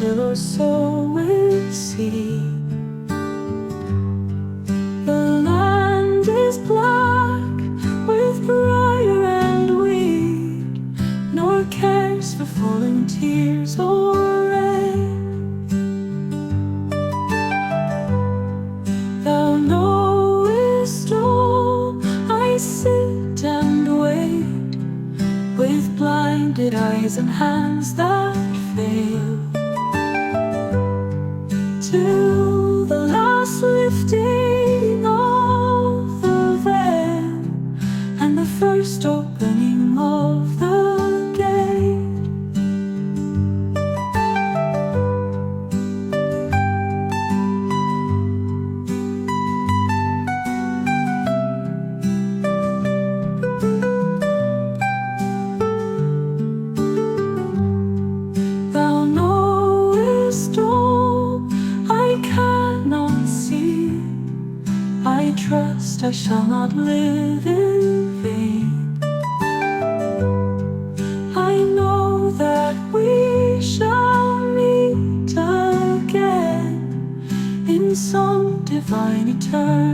little or so we see. The land is black with briar and weed, nor cares for falling tears or rain. Thou knowest all, I sit and wait, with blinded eyes and hands that fail, till the last lifting of the veil and the first opening of the gate. Thou knowest all, I cannot see. I trust I shall not live in vain. I know that we shall meet again in some divine eternity.